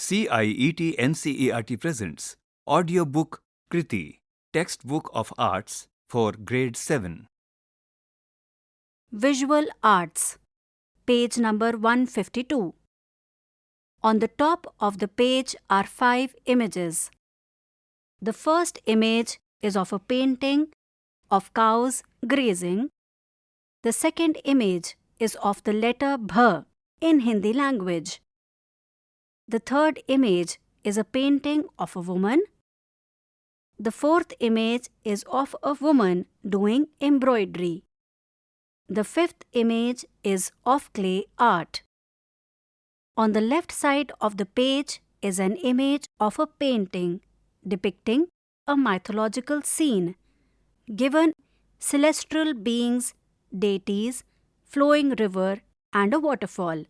CIET NCERT presents audiobook Kriti, Textbook of Arts for Grade 7. Visual Arts, page number 152. On the top of the page are 5 images. The first image is of a painting of cows grazing. The second image is of the letter Bh in Hindi language. The third image is a painting of a woman. The fourth image is of a woman doing embroidery. The fifth image is of clay art. On the left side of the page is an image of a painting depicting a mythological scene, given celestial beings, deities, flowing river, and a waterfall.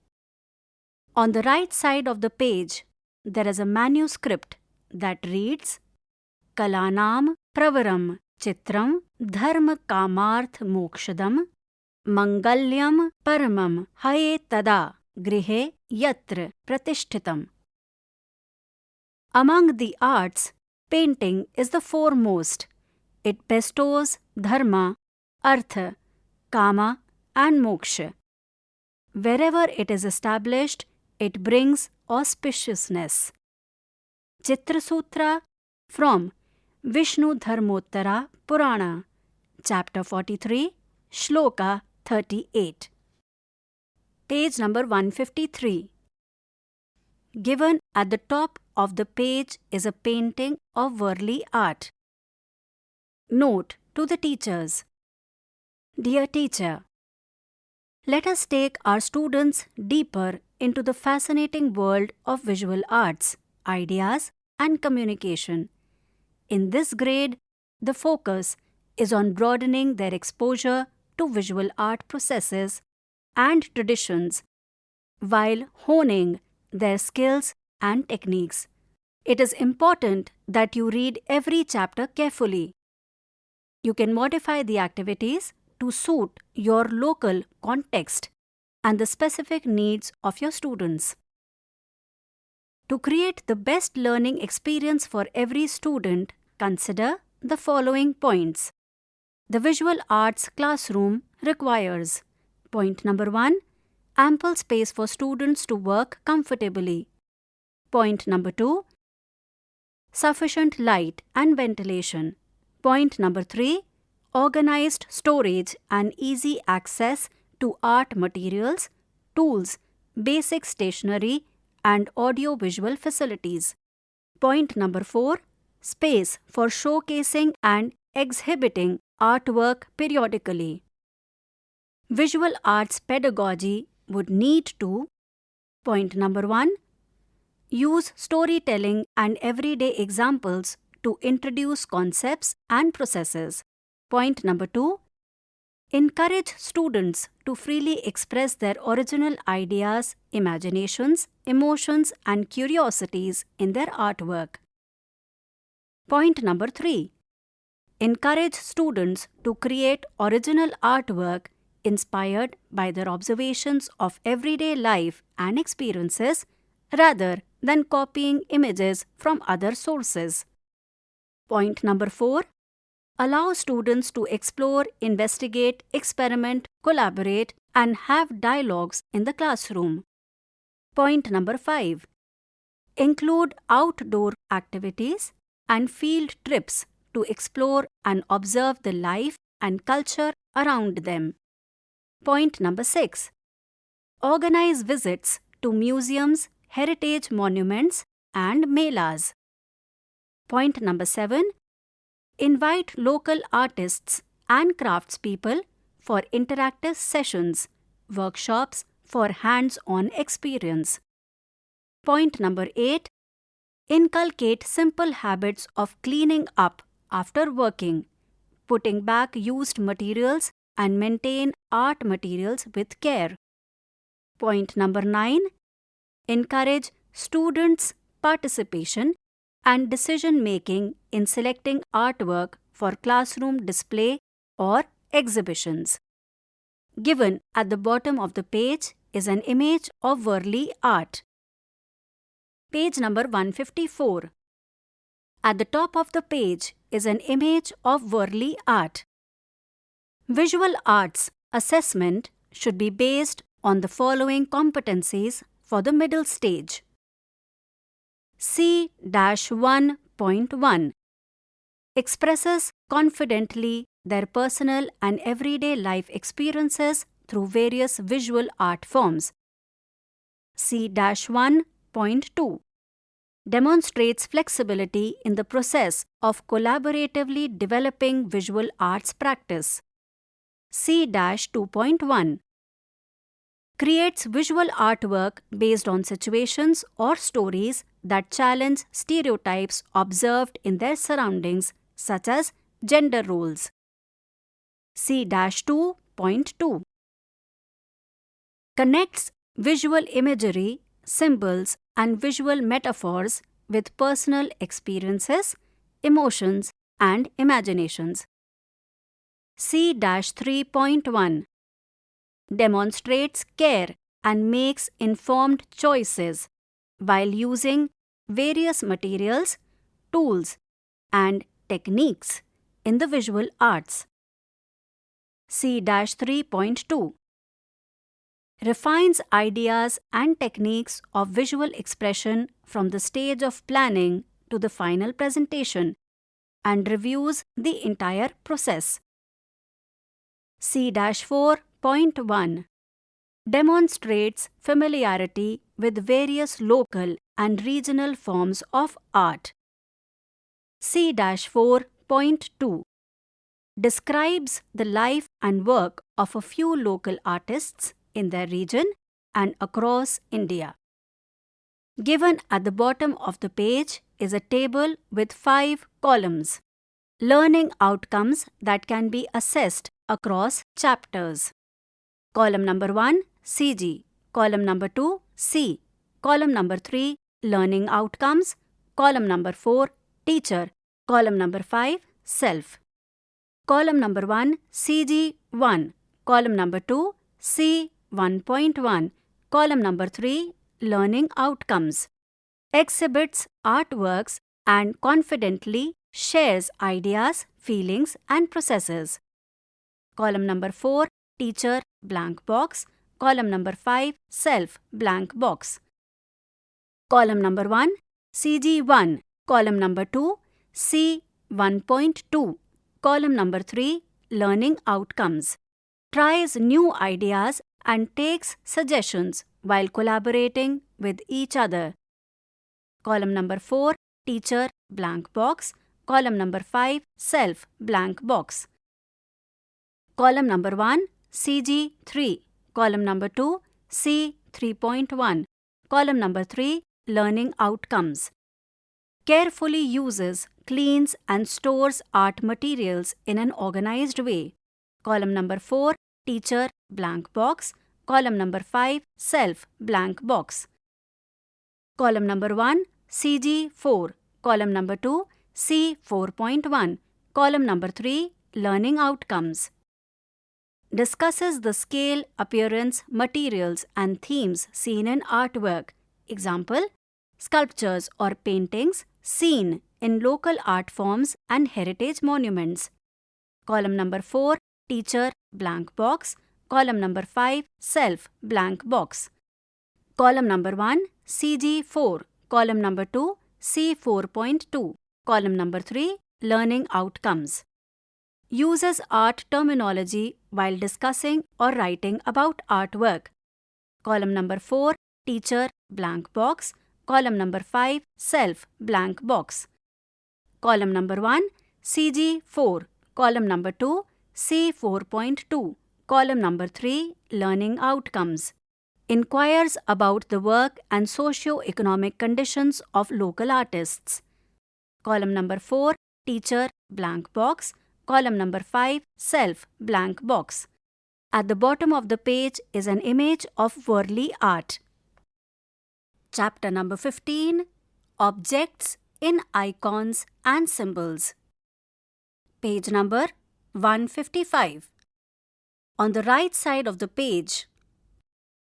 On the right side of the page, there is a manuscript that reads Kalanam Pravaram Chitram Dharma Kamarth Mokshadam Mangalyam Paramam Haye Tada Grihe Yatra Pratishtitam. Among the arts, painting is the foremost. It bestows dharma, artha, kama, and moksha. Wherever it is established, it brings auspiciousness. Chitrasutra from Vishnu Dharmottara Purana, Chapter 43, Shloka 38. Page number 153. Given at the top of the page is a painting of worldly art. Note to the teachers. Dear teacher, let us take our students deeper into the fascinating world of visual arts, ideas, and communication. In this grade, the focus is on broadening their exposure to visual art processes and traditions while honing their skills and techniques. It is important that you read every chapter carefully. You can modify the activities to suit your local context and the specific needs of your students. To create the best learning experience for every student, consider the following points. The visual arts classroom requires: point number 1, ample space for students to work comfortably. Point number 2, sufficient light and ventilation. Point number 3, organized storage and easy access to art materials, tools, basic stationery, and audio-visual facilities. Point number 4, space for showcasing and exhibiting artwork periodically. Visual arts pedagogy would need to: point number 1, use storytelling and everyday examples to introduce concepts and processes. Point number 2, encourage students to freely express their original ideas, imaginations, emotions, and curiosities in their artwork. Point number 3, encourage students to create original artwork inspired by their observations of everyday life and experiences rather than copying images from other sources. Point number 4, allow students to explore, investigate, experiment, collaborate, and have dialogues in the classroom. Point number 5, include outdoor activities and field trips to explore and observe the life and culture around them. Point number 6, organize visits to museums, heritage monuments, and melas. Point number 7, invite local artists and craftspeople for interactive sessions, workshops for hands-on experience. Point number 8, inculcate simple habits of cleaning up after working, putting back used materials, and maintain art materials with care. Point number 9, encourage students' participation and decision-making in selecting artwork for classroom display or exhibitions. Given at the bottom of the page is an image of worldly art. Page number 154. At the top of the page is an image of Worli art. Visual arts assessment should be based on the following competencies for the middle stage. C-1.1 expresses confidently their personal and everyday life experiences through various visual art forms. C-1.2 demonstrates flexibility in the process of collaboratively developing visual arts practice. C-2.1 creates visual artwork based on situations or stories that challenge stereotypes observed in their surroundings, such as gender roles. C-2.2 connects visual imagery, symbols, and visual metaphors with personal experiences, emotions, and imaginations. C-3.1 demonstrates care and makes informed choices while using various materials, tools, and techniques in the visual arts. C-3.2 refines ideas and techniques of visual expression from the stage of planning to the final presentation and reviews the entire process. C-4.1 demonstrates familiarity with various local and regional forms of art. C-4.2 describes the life and work of a few local artists in their region and across India. Given at the bottom of the page is a table with 5 columns. Learning outcomes that can be assessed across chapters. Column number 1, CG. Column number 2, C. Column number 3, Learning outcomes. Column number 4, Teacher. Column number 5, Self. Column number 1, CG1. Column number 2, C1.1. Column number 3, Learning outcomes. Exhibits artworks and confidently shares ideas, feelings, and processes. Column number 4, Teacher, blank box. Column number 5, Self, blank box. Column number 1, CG1. Column number 2, C1.2. Column number 3, Learning outcomes. Tries new ideas and takes suggestions while collaborating with each other. Column number 4, Teacher, blank box. Column number 5, Self, blank box. Column number 1, CG3. Column number 2, C3.1. Column number 3, Learning outcomes. Carefully uses, cleans and stores art materials in an organized way. Column number 4, Teacher, blank box. Column number 5, Self, blank box. Column number 1, CG4. Column number 2, C4.1. Column number 3, Learning outcomes. Discusses the scale, appearance, materials, and themes seen in artwork. Example, sculptures or paintings seen in local art forms and heritage monuments. Column number 4, Teacher, blank box. Column number 5, Self, blank box. Column number 1, CG4. Column number 2, C4.2. Column number 3, Learning outcomes. Uses art terminology while discussing or writing about artwork. Column number 4, Teacher, blank box. Column number 5, Self, blank box. Column number 1, CG4. Column number 2, C4.2. Column number 3, Learning outcomes. Inquires about the work and socio-economic conditions of local artists. Column number 4, Teacher, blank box. Column number 5, Self, blank box. At the bottom of the page is an image of Worli art. Chapter number 15, Objects in Icons and Symbols. Page number 155. On the right side of the page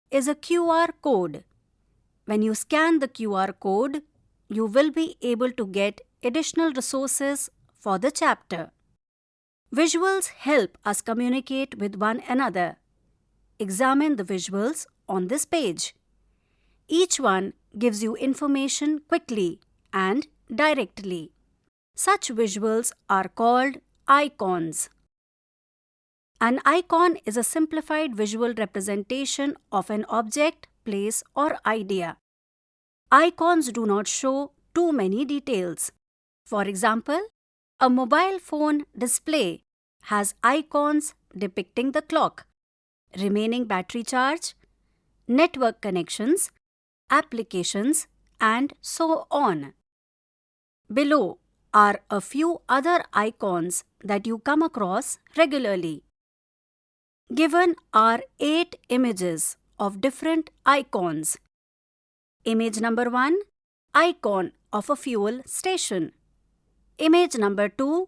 is a QR code. When you scan the QR code, you will be able to get additional resources for the chapter. Visuals help us communicate with one another. Examine the visuals on this page. Each one gives you information quickly and directly. Such visuals are called icons. An icon is a simplified visual representation of an object, place, or idea. Icons do not show too many details. For example, a mobile phone display has icons depicting the clock, remaining battery charge, network connections, applications, and so on. Below are a few other icons that you come across regularly. Given are 8 images of different icons. Image number 1, icon of a fuel station. Image number 2,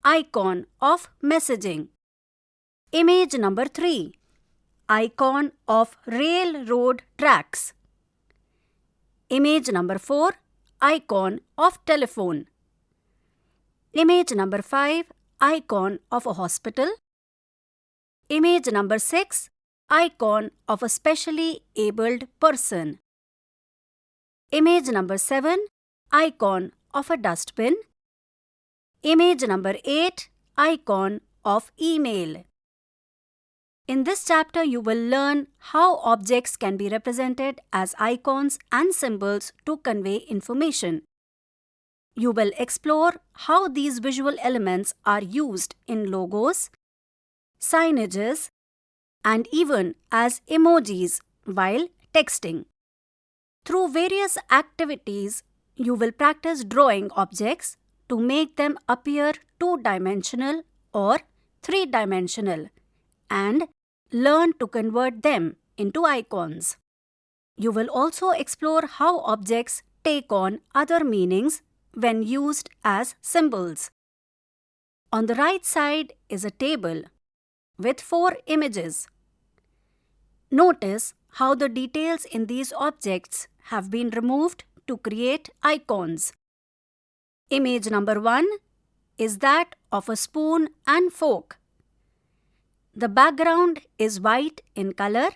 icon of messaging. Image number 3, icon of railroad tracks. Image number 4, icon of telephone. Image number 5, icon of a hospital. Image number 6, icon of a specially abled person. Image number 7, icon of a dustbin. Image number 8, icon of email. In this chapter, you will learn how objects can be represented as icons and symbols to convey information. You will explore how these visual elements are used in logos, signages, and even as emojis while texting. Through various activities, you will practice drawing objects to make them appear two-dimensional or three-dimensional and learn to convert them into icons. You will also explore how objects take on other meanings when used as symbols. On the right side is a table with 4 images. Notice how the details in these objects have been removed to create icons. Image number 1 is that of a spoon and fork. The background is white in color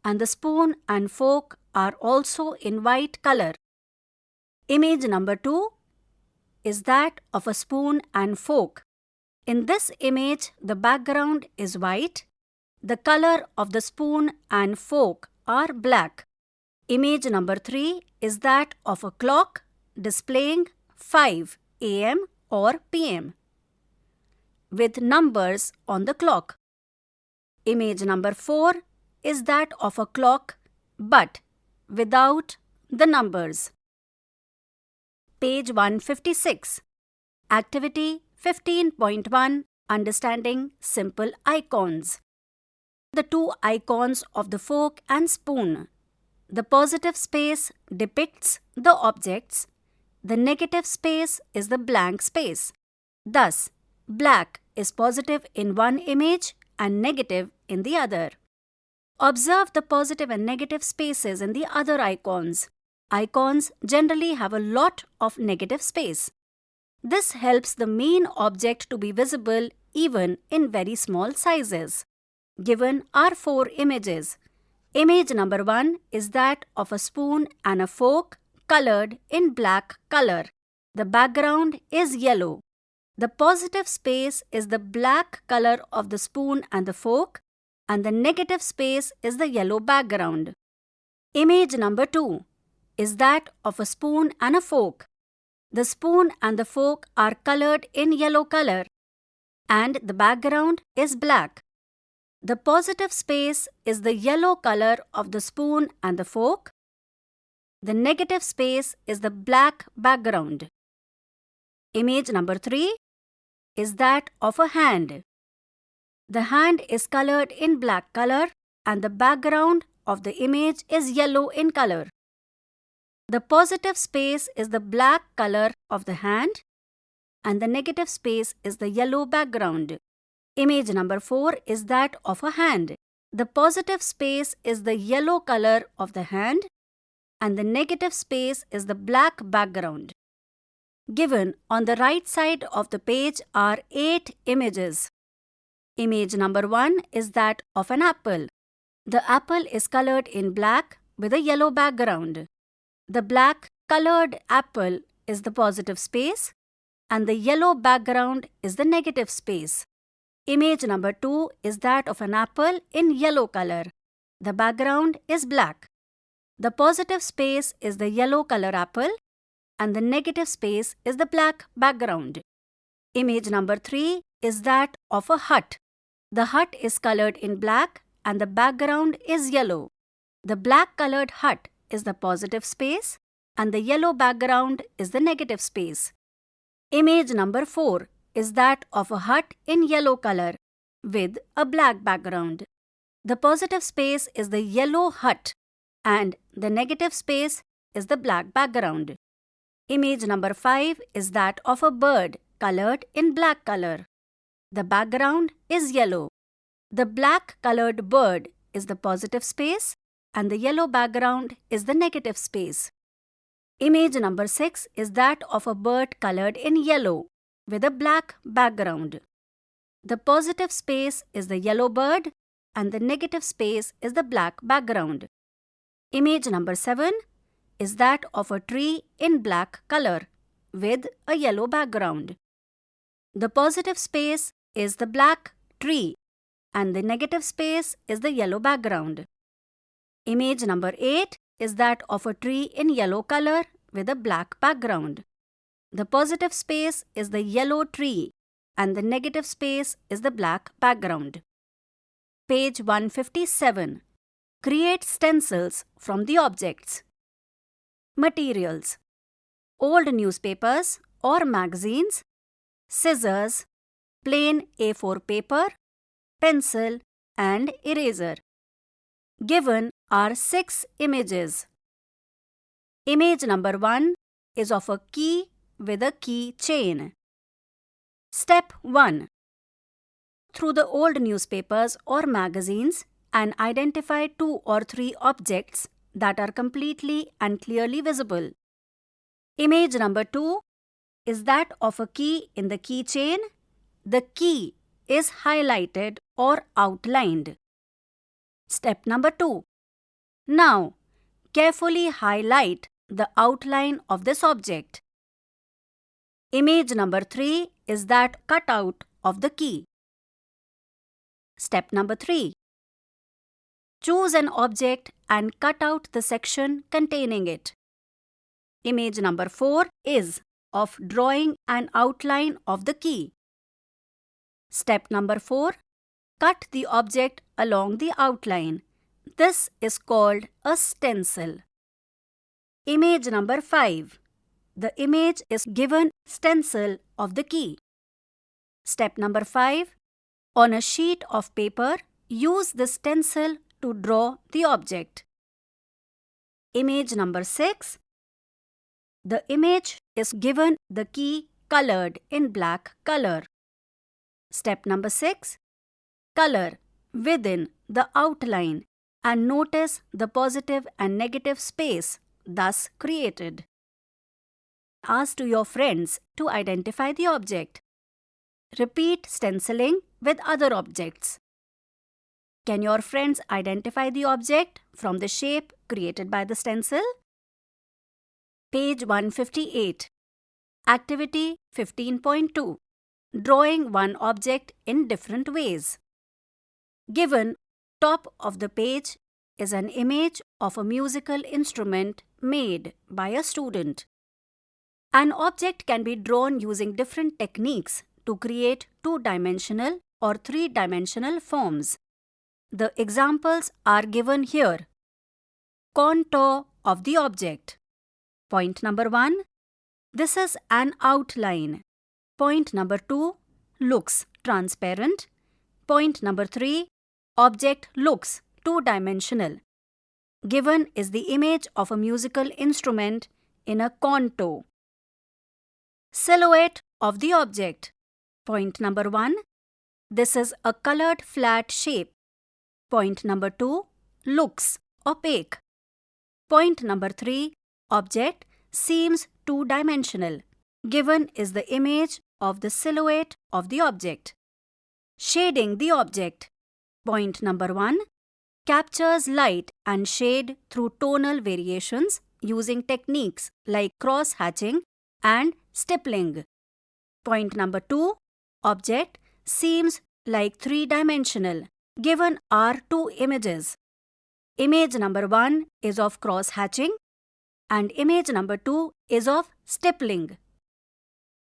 and the spoon and fork are also in white color. Image number 2 is that of a spoon and fork. In this image, the background is white. The color of the spoon and fork are black. Image number 3 is that of a clock displaying 5 AM or PM with numbers on the clock. Image number 4 is that of a clock but without the numbers. Page 156. Activity 15.1 Understanding Simple Icons. The 2 icons of the fork and spoon. The positive space depicts the objects. The negative space is the blank space. Thus, black is positive in one image and negative in the other. Observe the positive and negative spaces in the other icons. Icons generally have a lot of negative space. This helps the main object to be visible even in very small sizes. Given are 4 images. Image number 1 is that of a spoon and a fork colored in black color. The background is yellow. The positive space is the black color of the spoon and the fork, and the negative space is the yellow background. Image number 2 is that of a spoon and a fork. The spoon and the fork are colored in yellow color, and the background is black. The positive space is the yellow color of the spoon and the fork. The negative space is the black background. Image number 3 is that of a hand. The hand is colored in black color and the background of the image is yellow in color. The positive space is the black color of the hand and the negative space is the yellow background. Image number 4 is that of a hand. The positive space is the yellow color of the hand and the negative space is the black background. Given on the right side of the page are 8 images. Image number 1 is that of an apple. The apple is colored in black with a yellow background. The black colored apple is the positive space and the yellow background is the negative space. Image number 2 is that of an apple in yellow color. The background is black. The positive space is the yellow color apple and the negative space is the black background. Image number 3 is that of a hut. The hut is colored in black and the background is yellow. The black colored hut is the positive space and the yellow background is the negative space. Image number 4 is that of a hut in yellow color with a black background. The positive space is the yellow hut and the negative space is the black background. Image number 5 is that of a bird colored in black color. The background is yellow. The black colored bird is the positive space and the yellow background is the negative space. Image number 6 is that of a bird colored in yellow with a black background. The positive space is the yellow bird and the negative space is the black background. Image number 7 is that of a tree in black color with a yellow background. The positive space is the black tree and the negative space is the yellow background. Image number 8 is that of a tree in yellow color with a black background. The positive space is the yellow tree and the negative space is the black background. Page 157. Create stencils from the objects. Materials: old newspapers or magazines, scissors, plain A4 paper, pencil and eraser. Given are 6 images. Image number 1 is of a key with a key chain. Step 1. Through the old newspapers or magazines and identify 2 or 3 objects that are completely and clearly visible. Image number 2 is that of a key in the key chain. The key is highlighted or outlined. Step number 2. Now, carefully highlight the outline of this object. Image number 3 is that cutout of the key. Step number 3. Choose an object and cut out the section containing it. Image number 4 is of drawing an outline of the key. Step number 4. Cut the object along the outline. This is called a stencil. Image number 5. The image is given stencil of the key. Step number 5. On a sheet of paper, use the stencil to draw the object. Image number 6. The image is given the key colored in black color. Step number 6. Color within the outline and notice the positive and negative space thus created. Ask to your friends to identify the object. Repeat stenciling with other objects. Can your friends identify the object from the shape created by the stencil? Page 158. Activity 15.2. Drawing one object in different ways. Given top of the page is an image of a musical instrument made by a student. An object can be drawn using different techniques to create 2-dimensional or 3-dimensional forms. The examples are given here. Contour of the object. Point number 1. This is an outline. Point number 2. Looks transparent. Point number 3. Object looks 2-dimensional. Given is the image of a musical instrument in a contour. Silhouette of the object. Point number 1. This is a colored flat shape. Point number 2. Looks opaque. Point number 3. Object seems two-dimensional. Given is the image of the silhouette of the object. Shading the object. Point number 1. Captures light and shade through tonal variations using techniques like cross-hatching and stippling. Point number 2. Object seems like three-dimensional. Given are two images. Image number 1 is of cross-hatching and image number 2 is of stippling.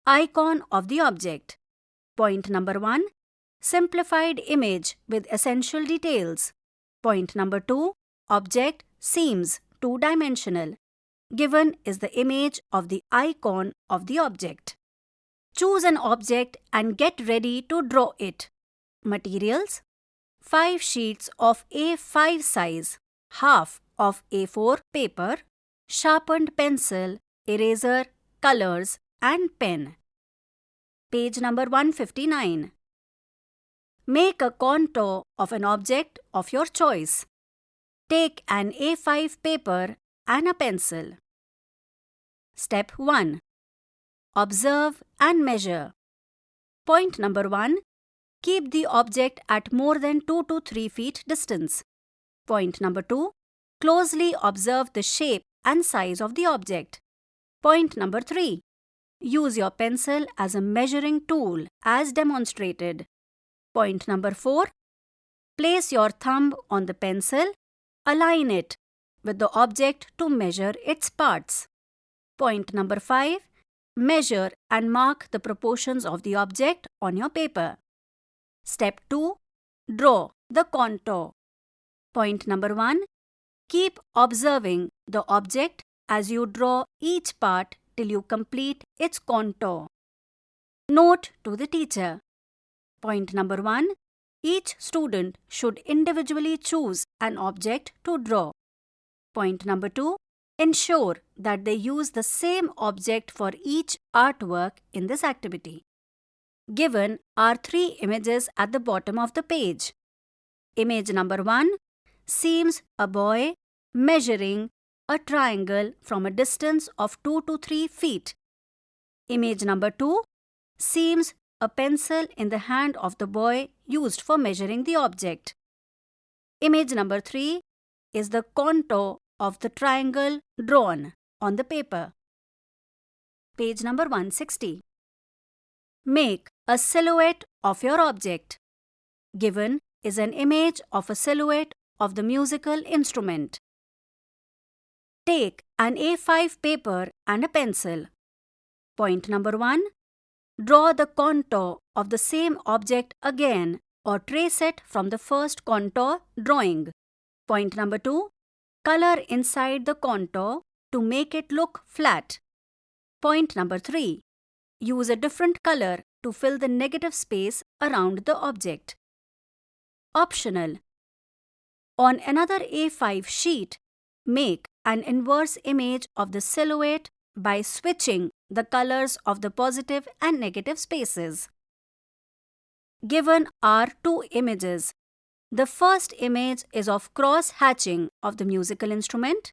Icon of the object. Point number 1. Simplified image with essential details. Point number 2. Object seems two-dimensional. Given is the image of the icon of the object. Choose an object and get ready to draw it. Materials: 5 sheets of A5 size, half of A4 paper, sharpened pencil, eraser, colors and pen. Page number 159. Make a contour of an object of your choice. Take an A5 paper and a pencil. Step 1. Observe and measure. Point number 1. Keep the object at more than 2 to 3 feet distance. Point number 2. Closely observe the shape and size of the object. Point number 3. Use your pencil as a measuring tool as demonstrated. Point number 4. Place your thumb on the pencil. Align it with the object to measure its parts. Point number 5. Measure and mark the proportions of the object on your paper. Step 2. Draw the contour. Point number 1. Keep observing the object as you draw each part till you complete its contour. Note to the teacher. Point number 1. Each student should individually choose an object to draw. Point number 2. Ensure that they use the same object for each artwork in this activity. Given are 3 images at the bottom of the page. Image number 1 seems a boy measuring a triangle from a distance of 2 to 3 feet. Image number 2 seems a pencil in the hand of the boy used for measuring the object. Image number 3 is the contour of the triangle drawn on the paper. Page number 160. Make a silhouette of your object. Given is an image of a silhouette of the musical instrument. Take an A5 paper and a pencil. Point number 1. Draw the contour of the same object again or trace it from the first contour drawing. Point number 2. Color inside the contour to make it look flat. Point number 3. Use a different color to fill the negative space around the object. Optional. On another A5 sheet, make an inverse image of the silhouette by switching the colors of the positive and negative spaces. Given are 2 images. The first image is of cross-hatching of the musical instrument.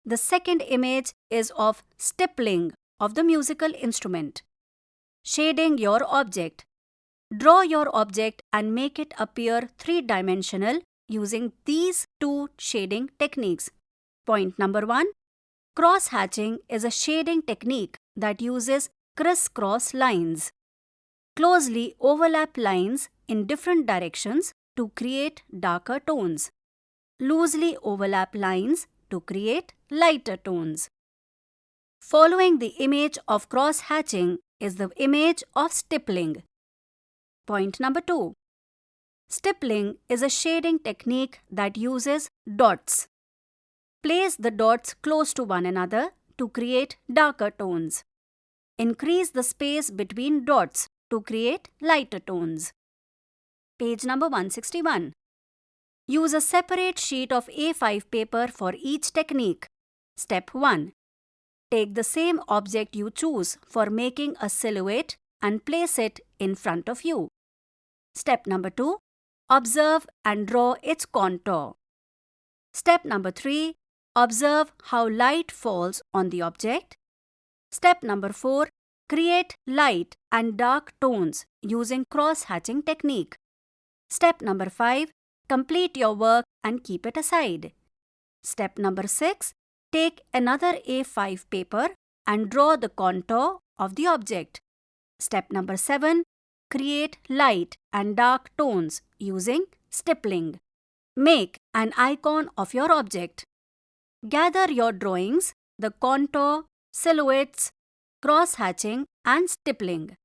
The second image is of stippling of the musical instrument. Shading your object. Draw your object and make it appear three-dimensional using these 2 shading techniques. Point number 1. Cross-hatching is a shading technique that uses criss-cross lines. Closely overlap lines in different directions to create darker tones. Loosely overlap lines to create lighter tones. Following the image of cross-hatching is the image of stippling. Point number 2. Stippling is a shading technique that uses dots. Place the dots close to one another to create darker tones. Increase the space between dots to create lighter tones. Page number 161. Use a separate sheet of A5 paper for each technique. Step 1. Take the same object you choose for making a silhouette and place it in front of you. Step number 2. Observe and draw its contour. Step number 3. Observe how light falls on the object. Step number 4. Create light and dark tones using cross-hatching technique. Step number 5. Complete your work and keep it aside. Step number 6. Take another A5 paper and draw the contour of the object. Step number 7. Create light and dark tones using stippling. Make an icon of your object. Gather your drawings, the contour, silhouettes, cross-hatching and stippling.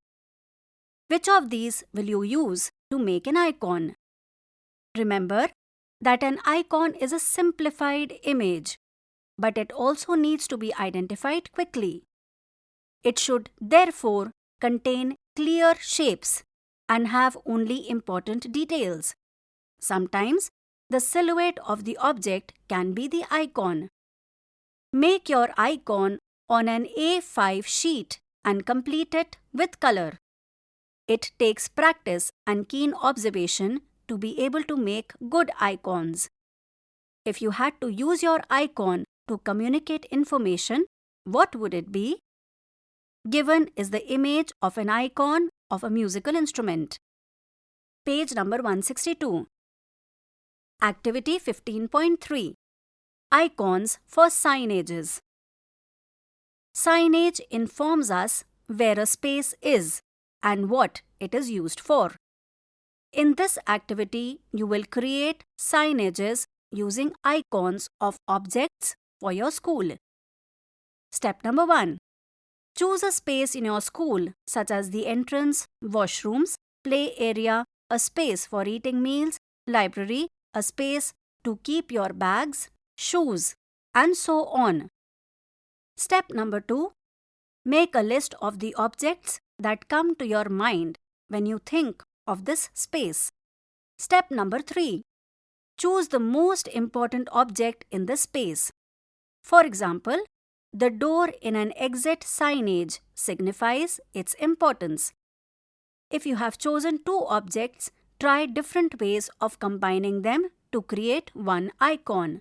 Which of these will you use to make an icon? Remember that an icon is a simplified image, but it also needs to be identified quickly. It should therefore contain clear shapes and have only important details. Sometimes the silhouette of the object can be the icon. Make your icon on an A5 sheet and complete it with color. It takes practice and keen observation to be able to make good icons. If you had to use your icon to communicate information, what would it be? Given is the image of an icon of a musical instrument. Page number 162. Activity 15.3. Icons for signages. Signage informs us where a space is and what it is used for. In this activity, you will create signages using icons of objects for your school. Step number 1. Choose a space in your school such as the entrance, washrooms, play area, a space for eating meals, library, a space to keep your bags, shoes, and so on. Step number 2. Make a list of the objects that come to your mind when you think of this space. Step number 3. Choose the most important object in the space. For example, the door in an exit signage signifies its importance. If you have chosen two objects, try different ways of combining them to create one icon.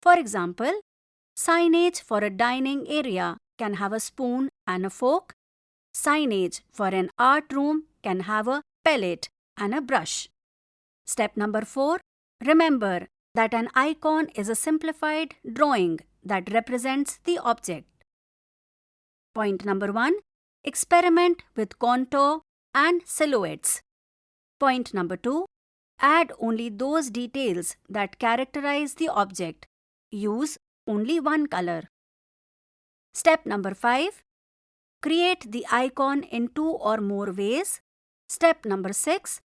For example, signage for a dining area can have a spoon and a fork. Signage for an art room can have a palette and a brush. Step number 4. Remember that an icon is a simplified drawing that represents the object. Point number 1. Experiment with contour and silhouettes. Point number 2. Add only those details that characterize the object. Use only one color. Step number 5. Create the icon in 2 or more ways. Step number 6.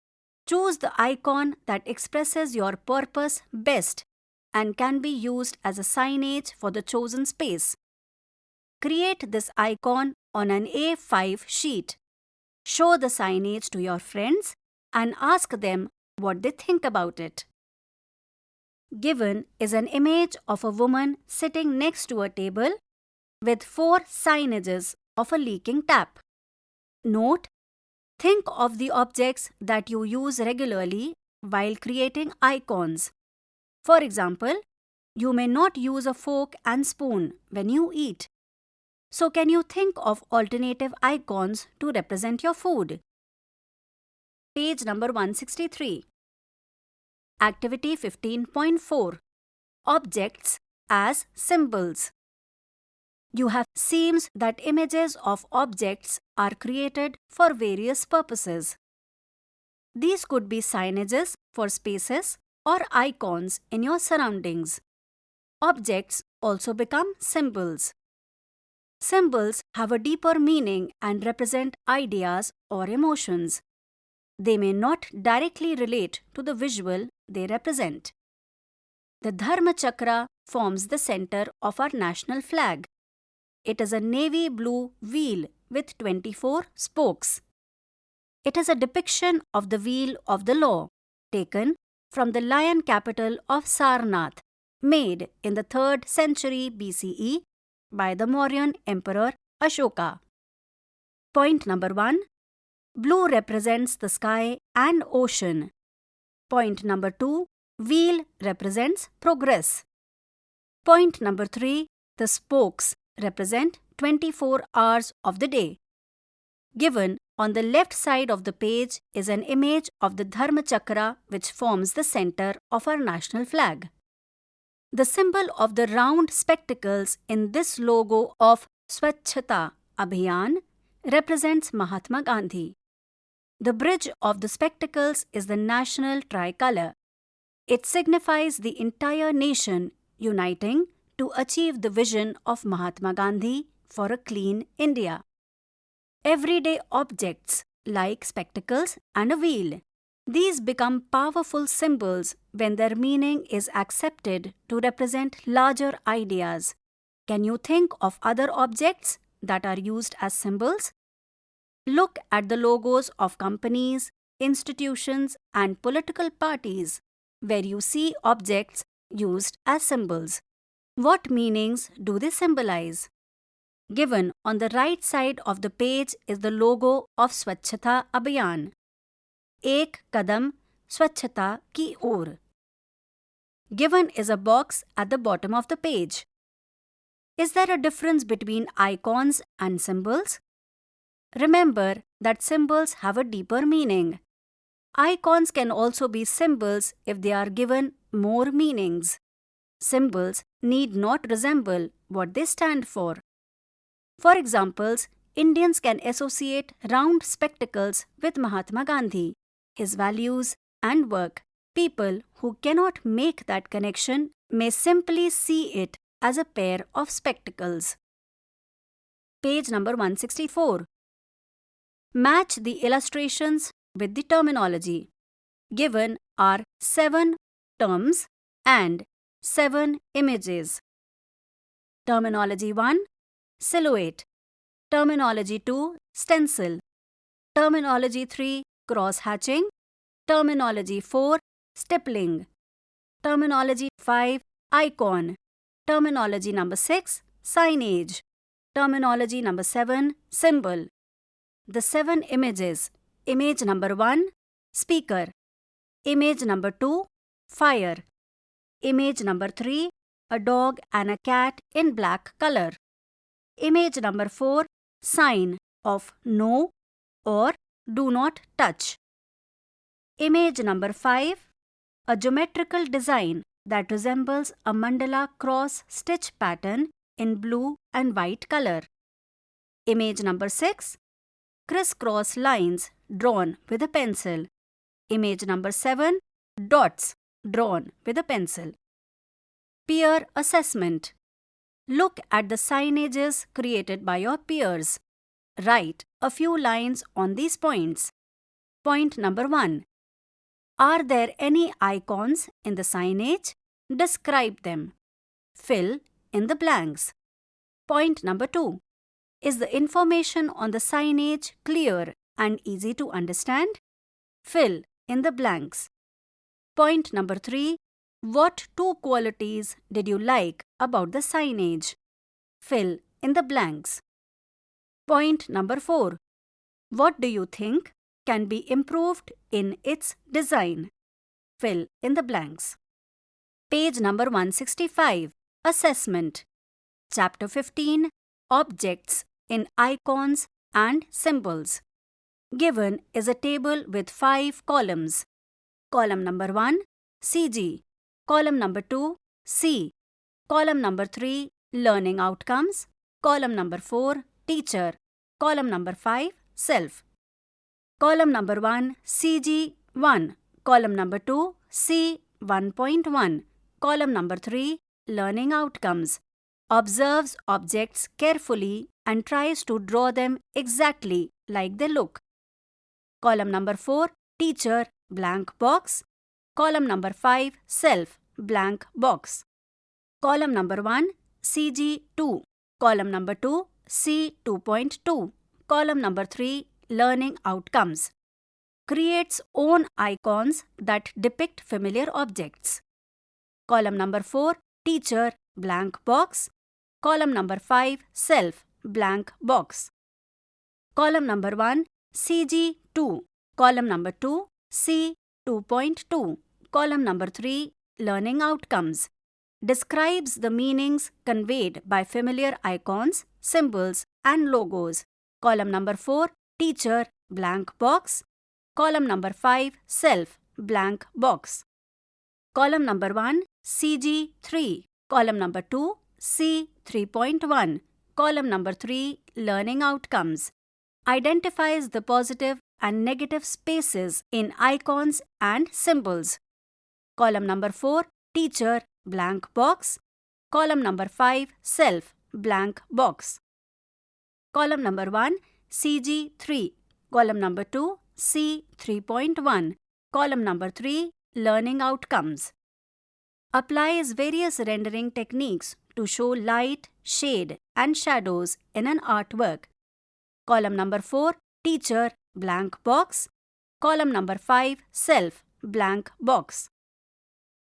Choose the icon that expresses your purpose best and can be used as a signage for the chosen space. Create this icon on an A5 sheet. Show the signage to your friends and ask them what they think about it. Given is an image of a woman sitting next to a table with 4 signages of a leaking tap. Note: think of the objects that you use regularly while creating icons. For example, you may not use a fork and spoon when you eat. So can you think of alternative icons to represent your food? Page number 163. Activity 15.4. Objects as symbols. You have seen that images of objects are created for various purposes. These could be signages for spaces or icons in your surroundings. Objects also become symbols. Symbols have a deeper meaning and represent ideas or emotions. They may not directly relate to the visual they represent. The Dharma Chakra forms the center of our national flag. It is a navy blue wheel with 24 spokes. It is a depiction of the wheel of the law, taken from the lion capital of Sarnath, made in the 3rd century BCE by the Mauryan Emperor Ashoka. Point number 1. Blue represents the sky and ocean. Point number 2. Wheel represents progress. Point number 3. The spokes represent 24 hours of the day. Given on the left side of the page is an image of the Dharma Chakra which forms the center of our national flag. The symbol of the round spectacles in this logo of Swachhata Abhiyan represents Mahatma Gandhi. The bridge of the spectacles is the national tricolor. It signifies the entire nation uniting to achieve the vision of Mahatma Gandhi for a clean India. Everyday objects like spectacles and a wheel. These become powerful symbols when their meaning is accepted to represent larger ideas. Can you think of other objects that are used as symbols? Look at the logos of companies, institutions, and political parties where you see objects used as symbols. What meanings do they symbolize? Given on the right side of the page is the logo of Swachhata Abhiyan. Ek kadam Swachhata ki or. Given is a box at the bottom of the page. Is there a difference between icons and symbols? Remember that symbols have a deeper meaning. Icons can also be symbols if they are given more meanings. Symbols need not resemble what they stand for. For examples, Indians can associate round spectacles with Mahatma Gandhi, his values and work. People who cannot make that connection may simply see it as a pair of spectacles. Page number 164. Match the illustrations with the terminology. Given are 7 terms and 7 images. Terminology 1. Silhouette. Terminology 2. Stencil. Terminology 3. Cross-hatching. Terminology 4. Stippling. Terminology 5. Icon. Terminology number 6. Signage. Terminology number 7. Symbol. The 7 images. Image number 1. Speaker. Image number 2. Fire. Image number 3. A dog and a cat in black color. Image number 4. Sign of no or do not touch. Image number 5. A geometrical design that resembles a mandala cross stitch pattern in blue and white color. Image number 6. Criss-cross lines drawn with a pencil. Image number 7. Dots drawn with a pencil. Peer assessment. Look at the signages created by your peers. Write a few lines on these points. Point number 1. Are there any icons in the signage? Describe them. Fill in the blanks. Point number 2. Is the information on the signage clear and easy to understand? Fill in the blanks. Point number 3. What 2 qualities did you like about the signage? Fill in the blanks. Point number 4. What do you think can be improved in its design? Fill in the blanks. Page number 165. Assessment. Chapter 15. Objects in icons and symbols. Given is a table with 5 columns. Column number 1. CG. Column number 2. C. Column number 3. Learning outcomes. Column number 4. Teacher. Column number 5. Self. Column number 1. CG 1. Column number 2. C 1.1. Column number 3. Learning outcomes. Observes objects carefully and tries to draw them exactly like they look. Column number 4. Teacher blank box. Column number 5. Self blank box. Column number 1. CG 2. Column number 2. C 2.2. Column number 3. Learning outcomes. Creates own icons that depict familiar objects. Column number 4. Teacher blank box. Column number 5. Self blank box. Column number 1. CG 2. Column number 2. C 2.2. Column number 3. Learning outcomes. describes the meanings conveyed by familiar icons, symbols, and logos. Column number 4, teacher, blank box. Column number 5, self, blank box. Column number 1, CG3. Column number 2, C 3.1. Column number 3, learning outcomes. Identifies the positive and negative spaces in icons and symbols. Column number 4, teacher, blank box. Column number 5, self, blank box. Column number 1, CG3. Column number 2, C 3.1. Column number 3, learning outcomes. Applies various rendering techniques to show light, shade, and shadows in an artwork. Column number 4, teacher, blank box. Column number 5, self, blank box.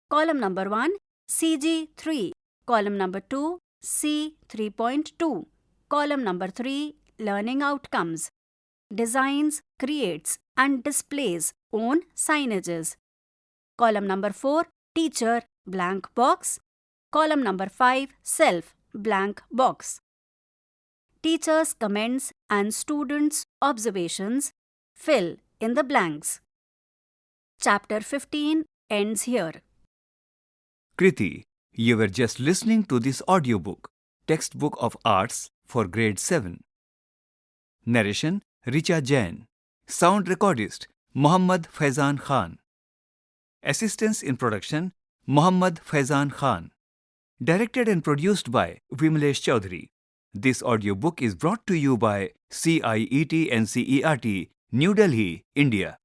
Column number 1, CG3. Column number 2, C 3.2. Column number 3, learning outcomes. Designs, creates, and displays own signages. Column number 4, teacher, blank box. Column number 5, self, blank box. Teacher's comments and students' observations fill in the blanks. Chapter 15 ends here. Kriti, you were just listening to this audiobook, Textbook of Arts for Grade 7. Narration, Richa Jain. Sound recordist, Mohammad Faizan Khan. Assistance in production, Mohammad Faizan Khan. Directed and produced by Vimlesh Chaudhary. This audiobook is brought to you by CIET NCERT, New Delhi, India.